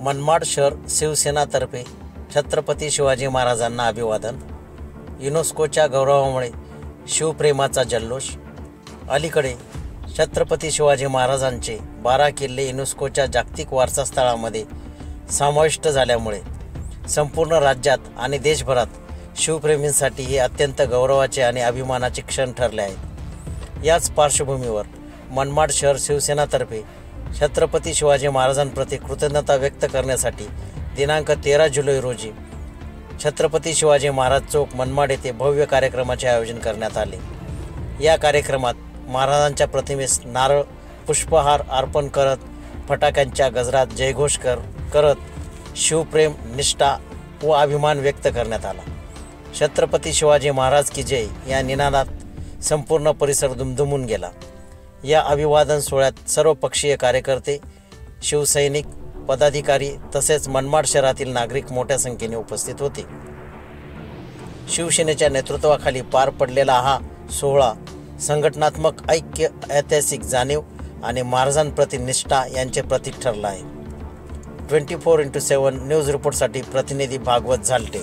मनमाड शहर शिवसेनातर्फे छत्रपती शिवाजी महाराजांना अभिवादन. युनेस्कोच्या गौरवामुळे शिवप्रेमाचा जल्लोष. अलीकडे छत्रपती शिवाजी महाराजांचे 12 किल्ले युनेस्कोच्या जागतिक वारसा स्थळामध्ये समाविष्ट झाल्यामुळे संपूर्ण राज्यात आणि देशभरात शिवप्रेमींसाठी हे अत्यंत गौरवाचे आणि अभिमानाचे क्षण ठरले आहेत. याच पार्श्वभूमीवर मनमाड शहर शिवसेनातर्फे छत्रपती शिवाजी महाराजांप्रती कृतज्ञता व्यक्त करण्यासाठी दिनांक 13 जुलै रोजी छत्रपती शिवाजी महाराज चौक मनमाड येथे भव्य कार्यक्रमाचे आयोजन करण्यात आले. या कार्यक्रमात महाराजांच्या प्रतिमेस नारळ पुष्पहार अर्पण करत फटाक्यांच्या गजरात जयघोष करत शिवप्रेम, निष्ठा व अभिमान व्यक्त करण्यात आला. छत्रपती शिवाजी महाराज की जय या निनादात संपूर्ण परिसर दुमदुमून गेला. या अभिवादन सोहळ्यात सर्व पक्षीय कार्यकर्ते, शिवसैनिक, पदाधिकारी तसेच मनमाड शहरातील नागरिक मोठ्या संख्येने उपस्थित होते. शिवसेनेच्या नेतृत्वाखाली पार पडलेला हा सोहळा संघटनात्मक ऐक्य, ऐतिहासिक जाणीव आणि महाराजांप्रती निष्ठा यांचे प्रतीक ठरला आहे. 24x7 न्यूज रिपोर्टसाठी प्रतिनिधी भागवत झालटे.